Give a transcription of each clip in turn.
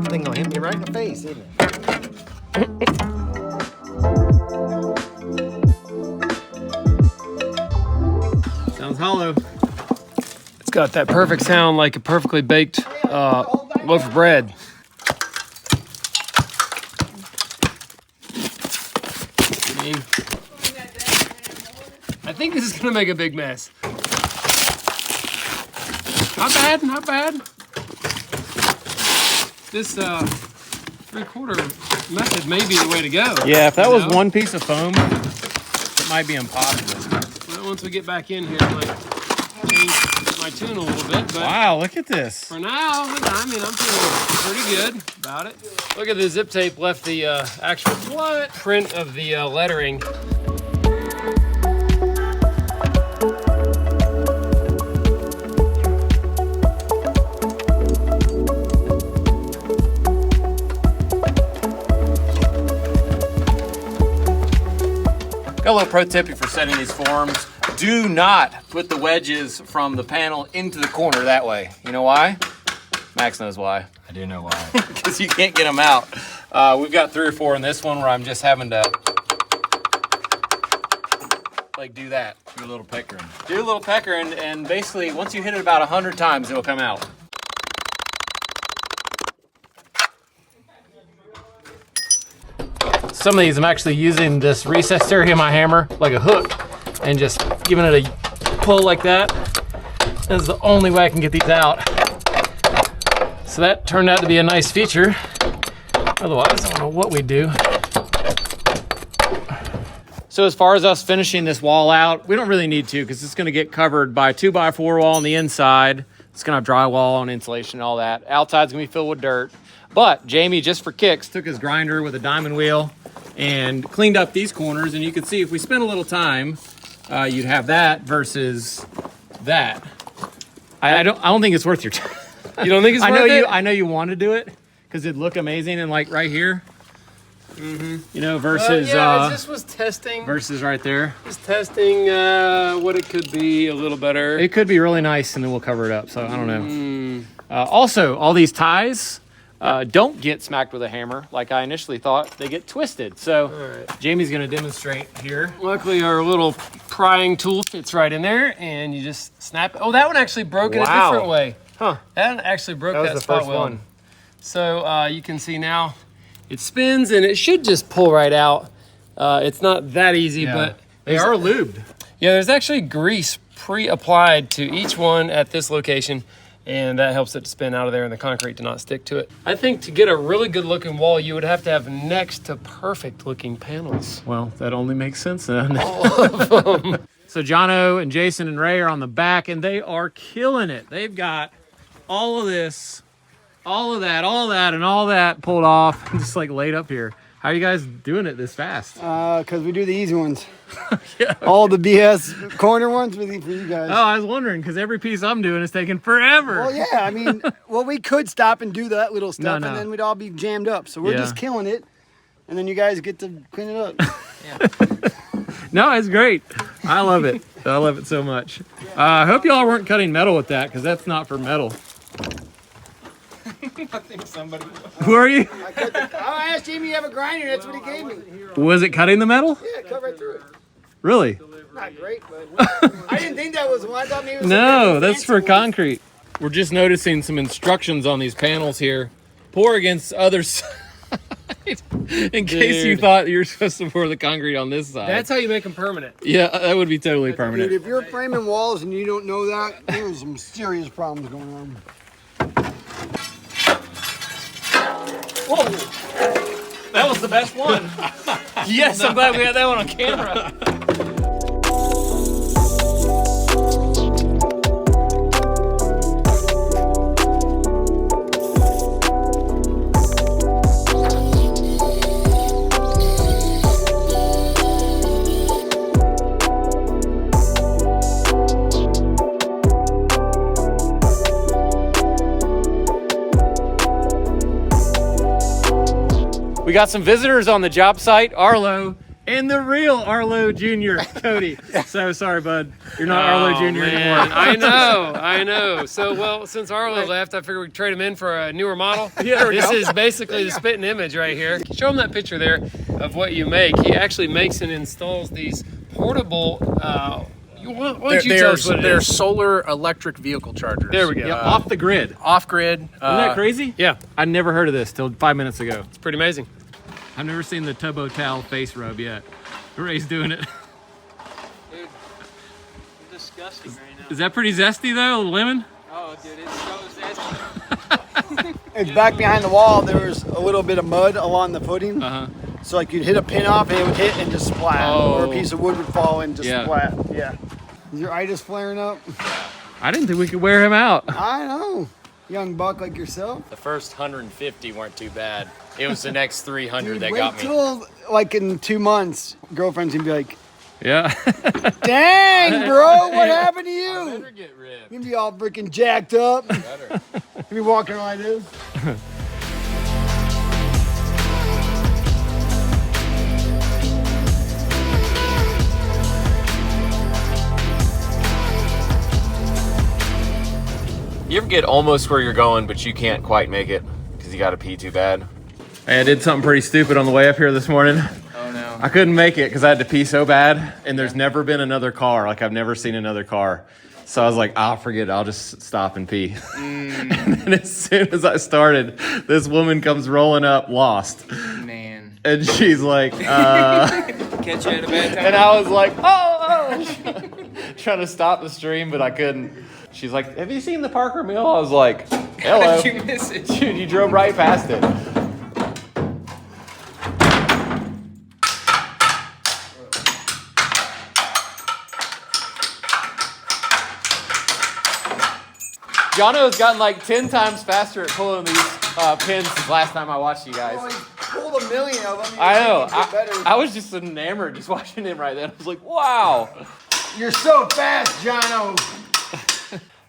Thing gonna hit me right in the face, isn't it? Sounds hollow. It's got that perfect sound like a perfectly baked loaf of bread. I think this is gonna make a big mess. Not bad, not bad. This 3/4 method may be the way to go. Yeah, if that was one piece of foam, it might be impossible. Well, once we get back in here, I might change my tune a little bit. But Wow, look at this. for now, I mean, I'm feeling pretty good about it. Look at the zip tape left the actual print of the lettering. Got a little pro tip for setting these forms. Do not put the wedges from the panel into the corner that way. You know why? Max knows why. I do know why. Because you can't get them out. We've got 3 or 4 in this one where I'm just having to like do that. Do a little peckering. Do a little pecker and basically once you hit it about 100 times, it'll come out. Some of these I'm actually using this recessed area of my hammer like a hook and just giving it a pull like that. This is the only way I can get these out. So that turned out to be a nice feature. Otherwise, I don't know what we'd do. So as far as us finishing this wall out, we don't really need to because it's gonna get covered by a 2x4 wall on the inside. It's gonna have drywall and insulation and all that. Outside's gonna be filled with dirt. But Jamie, just for kicks, took his grinder with a diamond wheel and cleaned up these corners. And you can see if we spend a little time, you'd have that versus that. I don't think it's worth your time. You don't think it's worth it? I know you want to do it because it'd look amazing and like right here. You know, versus yeah, I just was testing. versus right there. Just testing what it could be a little better. It could be really nice, and then we'll cover it up. So I don't know. Also, all these ties don't get smacked with a hammer like I initially thought. They get twisted. So right. Jamie's going to demonstrate here. Luckily, our little prying tool fits right in there, and you just snap it. Oh, that one actually broke in a Wow. different way. Huh? That actually broke That was that the spot first weld. one. So you can see now it spins, and it should just pull right out. It's not that easy, but they are lubed. yeah, there's actually grease pre-applied to each one at this location, and that helps it to spin out of there and the concrete to not stick to it. I think to get a really good looking wall, you would have to have next to perfect looking panels. Well, that only makes sense then. All of them. So Jono and Jason and Ray are on the back, and they are killing it. They've got all of this, all of that, and all that pulled off and just like laid up here. How are you guys doing it this fast? Because we do the easy ones. Yeah. All the BS corner ones for you guys. Oh, I was wondering because every piece I'm doing is taking forever. Well, yeah, I mean, we could stop and do that little stuff, No. and then we'd all be jammed up. So we're Yeah. just killing it, and then you guys get to clean it up. No, it's great. I love it. I love it so much. I hope y'all weren't cutting metal with that because that's not for metal. I think somebody. Who are you? I asked Jamie to have a grinder. That's what he gave me. Was it cutting the metal? Yeah, cut right through it. Really? Not great, but I didn't think that was one. I thought maybe it was No, that's for fancy concrete. We're just noticing some instructions on these panels here. Pour against other side. In case you Dude. thought you were supposed to pour the concrete on this side. That's how you make them permanent. Yeah, that would be totally Dude, permanent. if you're framing walls and you don't know that, there's some serious problems going on. Whoa! That was the best one. Yes, I'm glad we had that one on camera. We got some visitors on the job site. Arlo And the real Arlo Jr., Cody. So sorry, bud. You're not Arlo Jr. anymore. I know. So, well, since Arlo left, I figured we'd trade him in for a newer model. This is basically the spitting image right here. Show him that picture there of what you make. He actually makes and installs these portable, why don't you tell us what it they're is? solar electric vehicle chargers. There we go. Yeah, off the grid. Off grid. Isn't that crazy? Yeah, I never heard of this till 5 minutes ago. it's pretty amazing. I've never seen the Turbo Towel face rub yet. Ray's doing it. Dude, I'm disgusting right now. Is that pretty zesty though? Lemon? Oh, dude, it's so zesty. It's back behind the wall. There was a little bit of mud along the footing. Uh-huh. So like you'd hit a pin off and it would hit and just splat. Or a Oh. piece of wood would fall and just Yeah. splat. Yeah. Is your itis flaring up? I didn't think we could wear him out. I know. Young buck like yourself. The first 150 weren't too bad. It was the next 300 Dude, that wait got me. till like in 2 months, girlfriend's gonna be like, Yeah. dang, bro, what happened to you? Better get ripped. You're gonna be all freaking jacked up. Better. You be walking around like this. You ever get almost where you're going, but you can't quite make it because you got to pee too bad? Hey, I did something pretty stupid on the way up here this morning. Oh no. I couldn't make it because I had to pee so bad, and there's never been another car. Like, I've never seen another car. So I was like, I'll forget it. I'll just stop and pee. And then as soon as I started, this woman comes rolling up, lost. Man. And she's like, Catch you at a bad time. and I was like, oh, trying to stop the stream, but I couldn't. She's like, have you seen the Parker Mill? I was like, hello. How did you miss it? Dude, you drove right past it. Jono's gotten like 10 times faster at pulling these pins since last time I watched you guys. Oh, he pulled a million of them. I know. Get better. I was just enamored just watching him right then. I was like, wow. You're so fast, Jono.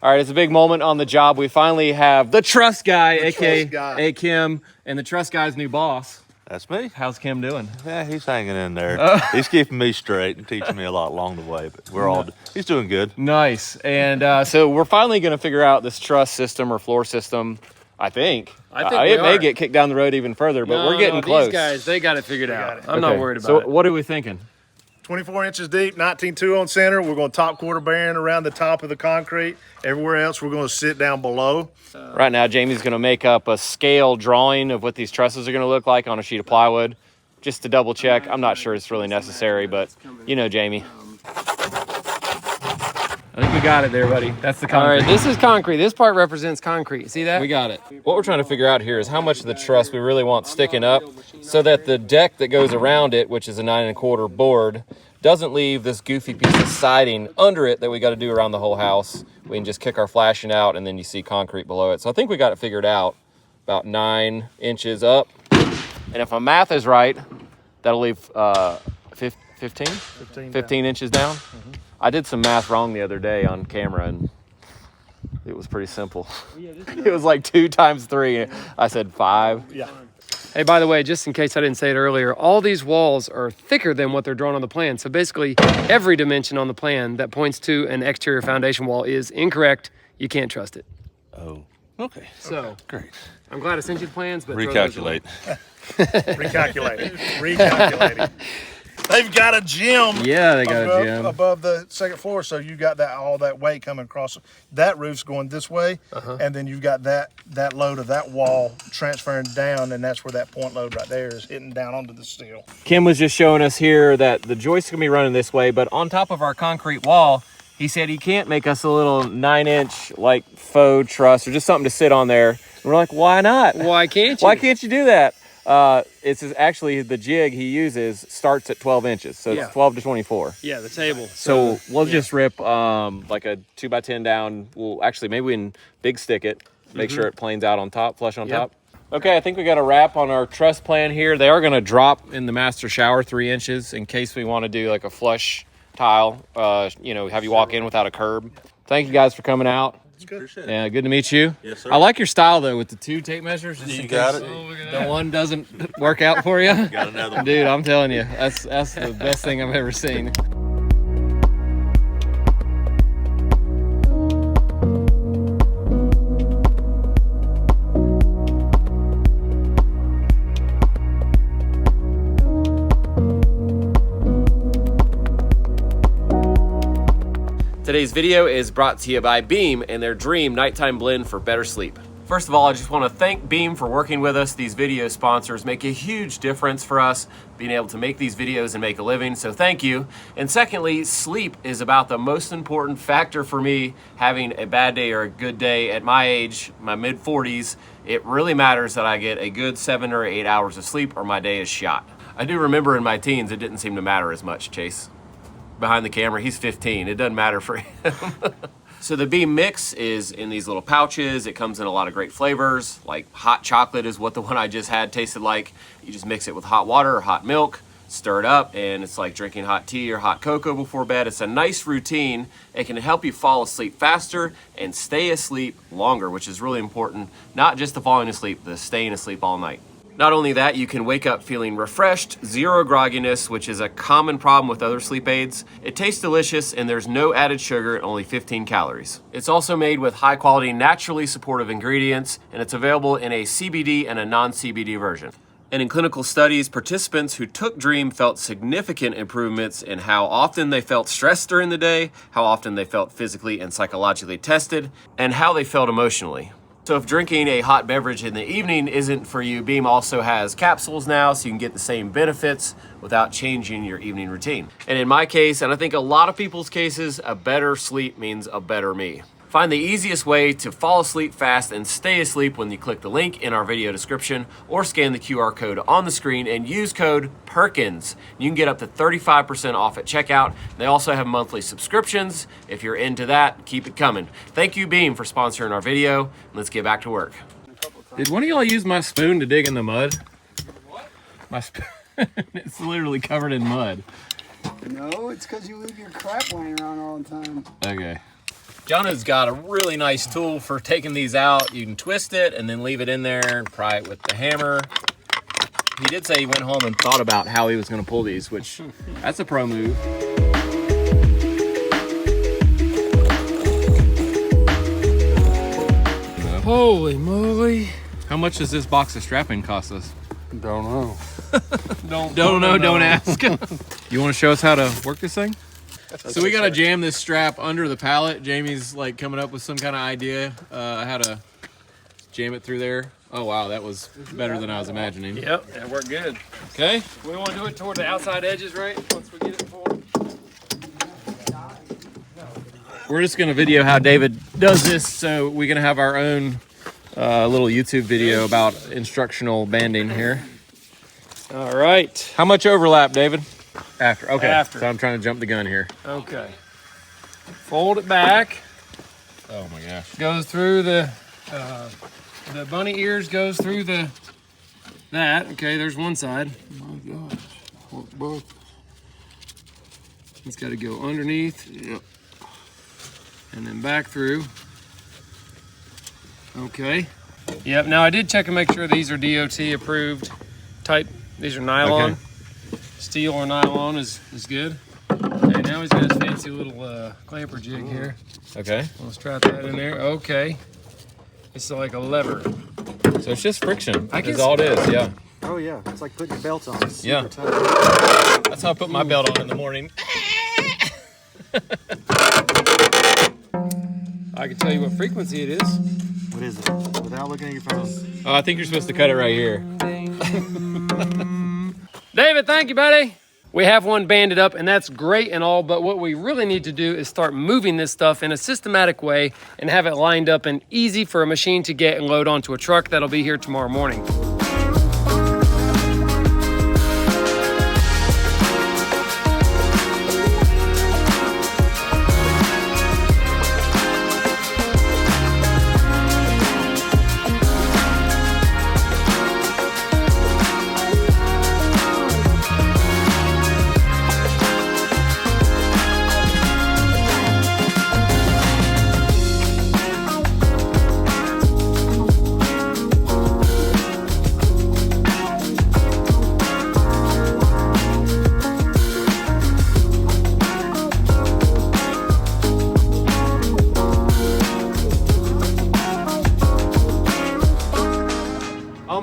All right, it's a big moment on the job. We finally have the Truss guy, aka Truss guy. A Kim, and the Truss guy's new boss. That's me. How's Kim doing? Yeah, he's hanging in there. He's keeping me straight and teaching me a lot along the way. But he's doing good. Nice. And so we're finally going to figure out this truss system or floor system, I think. I think it we may are. get kicked down the road even further, but we're getting close. These guys, they got it figured out. I'm not Okay, worried about so it. what are we thinking? 24 inches deep, 19.2 on center. We're going to top quarter bearing around the top of the concrete. Everywhere else, we're going to sit down below. Right now, Jamie's going to make up a scale drawing of what these trusses are going to look like on a sheet of plywood. Just to double check. I'm not sure it's really necessary, but you know Jamie. I think we got it there, buddy. That's the All concrete. right, this is concrete. This part represents concrete. See that? We got it. What we're trying to figure out here is how much of the truss we really want sticking up so that the deck that goes around it, which is a 9 1/4 board, doesn't leave this goofy piece of siding under it that we got to do around the whole house. We can just kick our flashing out and then you see concrete below it. So I think we got it figured out. About 9 inches up. And if my math is right, that'll leave 15 inches down. I did some math wrong the other day on camera and it was pretty simple. It was like 2 times 3. I said 5. Yeah. Hey, by the way, just in case I didn't say it earlier, all these walls are thicker than what they're drawn on the plan. So basically, every dimension on the plan that points to an exterior foundation wall is incorrect. You can't trust it. Oh, okay. So Great. I'm glad I sent you the plans, but throw those away. Recalculate. Recalculating. They've got a gym. Yeah, they got a gym. above the second floor, so you got that all that weight coming across. That roof's going this way, and then you've got that load of that wall transferring down, and that's where that point load right there is hitting down onto the steel. Kim was just showing us here that the joist's gonna be running this way, but on top of our concrete wall, he said he can't make us a little 9-inch like faux truss or just something to sit on there. And we're like, why not? Why can't you? Why can't you do that? It's actually the jig he uses starts at 12 inches, so Yeah. it's 12 to 24. Yeah, the table. So we'll just rip like a 2x10 down. We'll actually maybe we can big stick it, make sure it planes out on top, flush on top. Okay, I think we got a wrap on our truss plan here. They are going to drop in the master shower 3 inches in case we want to do like a flush tile. Have you walk in without a curb. Thank you guys for coming out. Appreciate it. Yeah, good to meet you. Yes, sir. I like your style though with the 2 tape measures. Just You in got case it. The one doesn't work out for you. Got another one. Dude, I'm telling you, that's the best thing I've ever seen. Today's video is brought to you by Beam and their Dream Nighttime Blend for better sleep. First of all, I just want to thank Beam for working with us. These video sponsors make a huge difference for us being able to make these videos and make a living, so thank you. And secondly, sleep is about the most important factor for me. Having a bad day or a good day at my age, my mid-40s, it really matters that I get a good 7 or 8 hours of sleep or my day is shot. I do remember in my teens it didn't seem to matter as much, Chase. Behind the camera, he's 15. It doesn't matter for him. So the Beam Mix is in these little pouches. It comes in a lot of great flavors, like hot chocolate is what the one I just had tasted like. You just mix it with hot water or hot milk, stir it up, and it's like drinking hot tea or hot cocoa before bed. It's a nice routine. It can help you fall asleep faster and stay asleep longer, which is really important. Not just the falling asleep, the staying asleep all night. Not only that, you can wake up feeling refreshed, zero grogginess, which is a common problem with other sleep aids. It tastes delicious and there's no added sugar and only 15 calories. It's also made with high quality, naturally supportive ingredients, and it's available in a CBD and a non-CBD version. And in clinical studies, participants who took Dream felt significant improvements in how often they felt stressed during the day, how often they felt physically and psychologically tested, and how they felt emotionally. So if drinking a hot beverage in the evening isn't for you, Beam also has capsules now, so you can get the same benefits without changing your evening routine. And in my case, and I think a lot of people's cases, a better sleep means a better me. Find the easiest way to fall asleep fast and stay asleep when you click the link in our video description or scan the QR code on the screen and use code Perkins. You can get up to 35% off at checkout. They also have monthly subscriptions. If you're into that, keep it coming. Thank you, Beam, for sponsoring our video. Let's get back to work. Did one of y'all use my spoon to dig in the mud? What? My spoon. It's literally covered in mud. No, it's because you leave your crap laying around all the time. Okay. Jonah's got a really nice tool for taking these out. You can twist it and then leave it in there and pry it with the hammer. He did say he went home and thought about how he was going to pull these, which that's a pro move. Holy moly. How much does this box of strapping cost us? Don't know. Don't know, don't ask. You want to show us how to work this thing? So we gotta jam this strap under the pallet. Jamie's like coming up with some kind of idea how to jam it through there. Oh wow, that was better than I was imagining. Yep, that worked good. Okay. We want to do it toward the outside edges, right? Once we get it forward. We're just gonna video how David does this, so we're gonna have our own little YouTube video about instructional banding here. All right. How much overlap, David? After. Okay. After. So I'm trying to jump the gun here. Okay. Fold it back. Oh my gosh. Goes through the bunny ears goes through that. Okay, there's one side. Oh my gosh. It's got to go underneath. Yep. And then back through. Okay. Yep. Now I did check and make sure these are DOT approved type. These are nylon. Okay. Steel or nylon is good. Okay, now he's got his fancy little clamper jig here. Okay. Let's strap that in there. Okay. It's like a lever. So it's just friction. I guess That's all it is. Yeah. Oh yeah, it's like putting your belt on. It's Yeah. super tight. That's how I put my belt on in the morning. I can tell you what frequency it is. What is it? Without looking at your phone. Oh, I think you're supposed to cut it right here. David, thank you, buddy. We have one banded up, and that's great and all, but what we really need to do is start moving this stuff in a systematic way and have it lined up and easy for a machine to get and load onto a truck that'll be here tomorrow morning.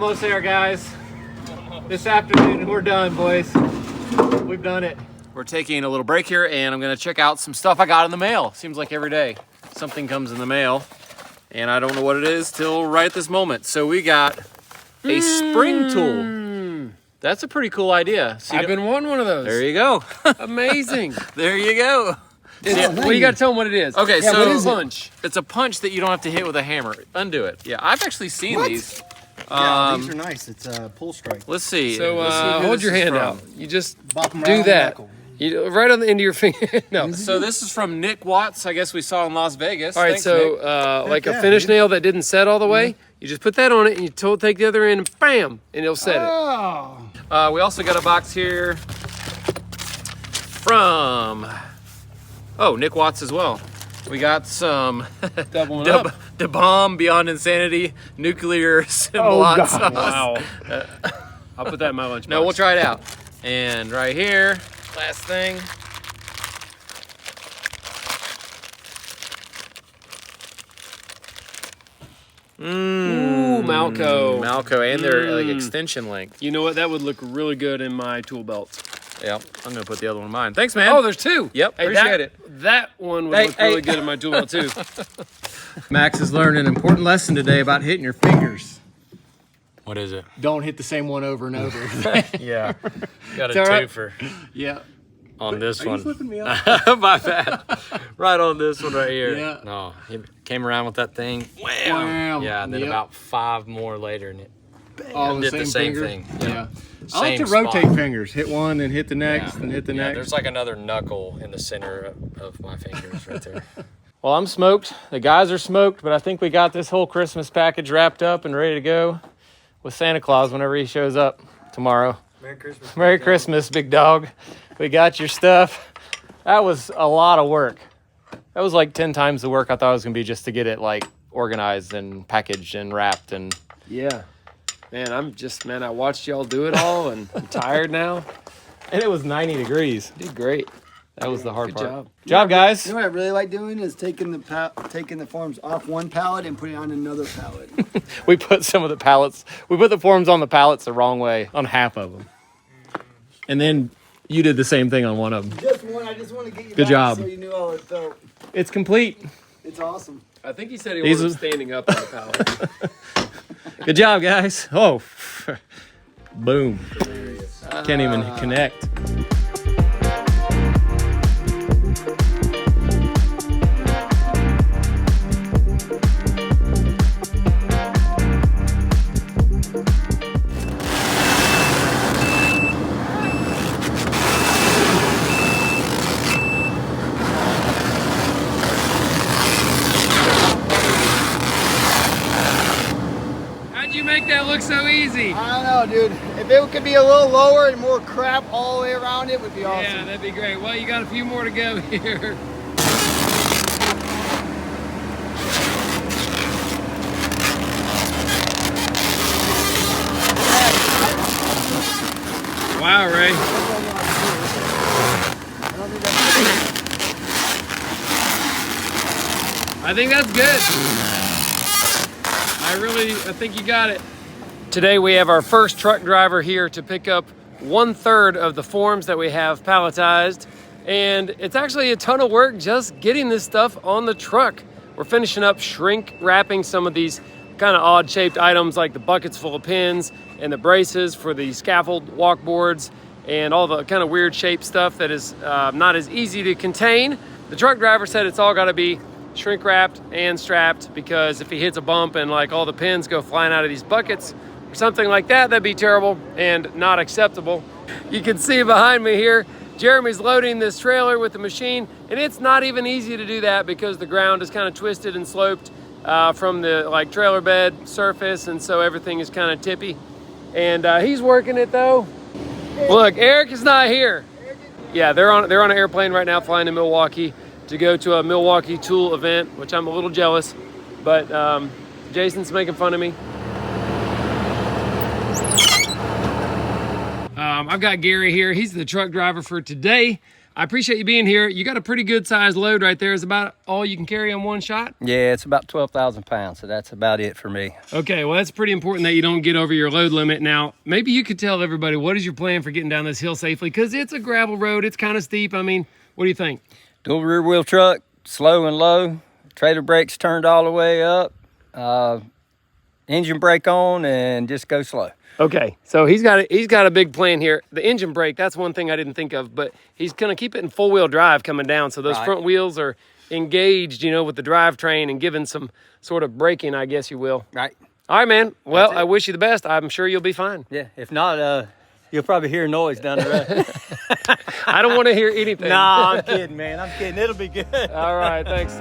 almost there, guys. This afternoon, we're done, boys. We've done it. We're taking a little break here, and I'm gonna check out some stuff I got in the mail. Seems like every day something comes in the mail, and I don't know what it is till right at this moment. So we got a spring tool. That's a pretty cool idea. See, I've been wanting one of those. there you go. Amazing. There you go. Well, you got to tell them what it is. Okay, Yeah, so what is punch. It's a punch that you don't have to hit with a hammer. Undo it. Yeah, I've actually seen these. Yeah, these are nice. It's a pull strike. Let's see. So Let's see who hold this your is hand from. out. You just Bop 'em do around that. knuckle. You, right on the end of your finger. No. So this is from Nick Watts. I guess we saw in Las Vegas. All right, Thanks, so Nick. like a yeah, finish dude. nail that didn't set all the way, you just put that on it and you take the other end and bam, and it'll set it. Oh. We also got a box here from Nick Watts as well. We got some Doubling up. Da Bomb Beyond Insanity nuclear symbol hot sauce. Wow. I'll put that in my lunchbox. No, we'll try it out. And right here, last thing. Ooh, Malco. Malco, and their like extension length. You know what? That would look really good in my tool belt. Yep, I'm gonna put the other one in mine. Thanks, man. Oh, there's two. Yep, Hey, appreciate that, it. That one would Hey, look really hey. good in my tool belt too. Max has learned an important lesson today about hitting your fingers. What is it? Don't hit the same one over and over. Yeah. Got It's a all right. twofer Yeah. on this Are you one. flipping me off? My bad. Right on this one right here. Yeah. No, he came around with that thing. Wham! Wham! Yeah, and then Yep. about 5 more later, and it All did the same finger? thing. Yeah. I like to Same rotate spot. fingers. Hit one, then hit the next, then hit the Yeah, next. there's like another knuckle in the center of my fingers right there. Well, I'm smoked. The guys are smoked, but I think we got this whole Christmas package wrapped up and ready to go with Santa Claus whenever he shows up tomorrow. Merry Christmas. Merry Christmas, big dog. We got your stuff. That was a lot of work. That was like 10 times the work I thought it was going to be just to get it like organized and packaged and wrapped. And Yeah. Man, I watched y'all do it all and I'm tired now. it was 90 degrees. You did great. That was the hard Good part. job. Job, guys. You know what I really like doing is taking the forms off one pallet and putting it on another pallet. We put some of the pallets, we put the forms on the pallets the wrong way on half of them. And then you did the same thing on one of them. Just one. I just want to get you Good back job. so you knew how it felt. It's complete. It's awesome. I think he said he These wasn't are- standing up on the pallet. Good job, guys. Oh, boom. Can't even connect. How'd you make that look so easy? I don't know, dude. If it could be a little lower and more crap all the way around, it would be awesome. Yeah, that'd be great. Well, you got a few more to go here. Wow, Ray. I think that's good. I think you got it. Today we have our first truck driver here to pick up 1/3 of the forms that we have palletized. And it's actually a ton of work just getting this stuff on the truck. We're finishing up shrink wrapping some of these kind of odd shaped items like the buckets full of pins and the braces for the scaffold walkboards and all the kind of weird shaped stuff that is not as easy to contain. The truck driver said it's all got to be shrink wrapped and strapped because if he hits a bump and like all the pins go flying out of these buckets or something like that, that'd be terrible and not acceptable. You can see behind me here, Jeremy's loading this trailer with the machine, and it's not even easy to do that because the ground is kind of twisted and sloped from the like trailer bed surface, and so everything is kind of tippy. And he's working it though. Look, Eric is not here. Yeah, they're on an airplane right now flying to Milwaukee to go to a Milwaukee tool event, which I'm a little jealous, but Jason's making fun of me. I've got Gary here. He's the truck driver for today. I appreciate you being here. You got a pretty good sized load right there. Is about all you can carry on one shot? Yeah, it's about 12,000 pounds, so that's about it for me. Okay, well, that's pretty important that you don't get over your load limit. Now, maybe you could tell everybody, what is your plan for getting down this hill safely? Because it's a gravel road. It's kind of steep. I mean, what do you think? Dual rear wheel truck, slow and low, trailer brakes turned all the way up, engine brake on, and just go slow. Okay, so he's got a big plan here. The engine brake, that's one thing I didn't think of, but he's gonna keep it in full wheel drive coming down. So those front wheels are engaged, with the drivetrain and giving some sort of braking, I guess you will. Right. All right, man. Well, I wish you the best. I'm sure you'll be fine. Yeah, if not, you'll probably hear noise down the road. I don't want to hear anything. Nah, I'm kidding, man. I'm kidding. It'll be good. All right, thanks.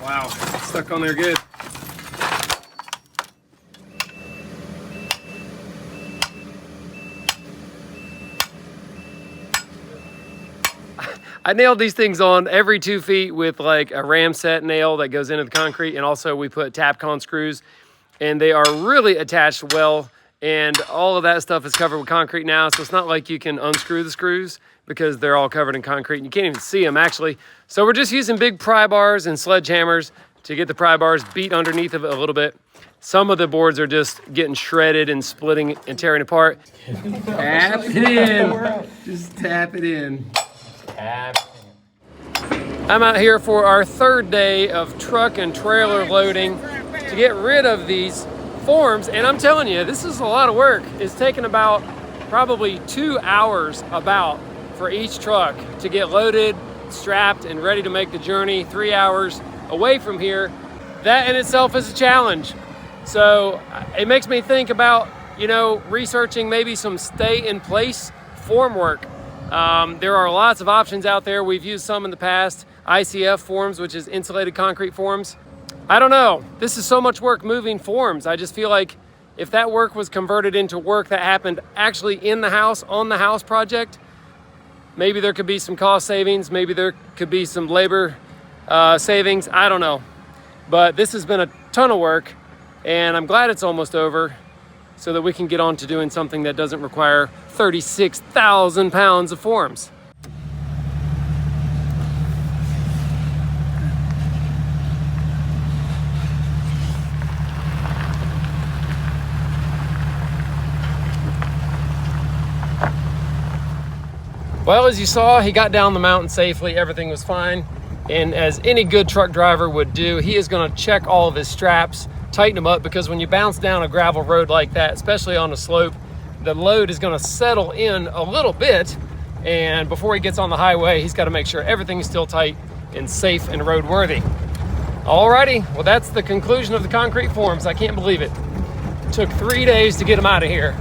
Wow, it's stuck on there good. I nailed these things on every 2 feet with like a ram set nail that goes into the concrete, and also we put Tapcon screws, and they are really attached well, and all of that stuff is covered with concrete now, so it's not like you can unscrew the screws because they're all covered in concrete and you can't even see them actually. So we're just using big pry bars and sledgehammers to get the pry bars beat underneath of it a little bit. Some of the boards are just getting shredded and splitting and tearing apart. Tap it in. Just tap it in. I'm out here for our third day of truck and trailer loading to get rid of these forms, and I'm telling you, this is a lot of work. It's taken about probably 2 hours about for each truck to get loaded, strapped, and ready to make the journey 3 hours away from here. That in itself is a challenge. So it makes me think about, researching maybe some stay in place form work. There are lots of options out there. We've used some in the past. ICF forms, which is insulated concrete forms. I don't know. This is so much work moving forms. I just feel like if that work was converted into work that happened actually in the house, on the house project, maybe there could be some cost savings. Maybe there could be some labor savings. I don't know. But this has been a ton of work, and I'm glad it's almost over so that we can get on to doing something that doesn't require 36,000 pounds of forms. Well, as you saw, he got down the mountain safely. Everything was fine. And as any good truck driver would do, he is gonna check all of his straps, tighten them up, because when you bounce down a gravel road like that, especially on a slope, the load is gonna settle in a little bit. And before he gets on the highway, he's gotta make sure everything is still tight and safe and roadworthy. Alrighty, well, that's the conclusion of the concrete forms. I can't believe it. It took 3 days to get them out of here.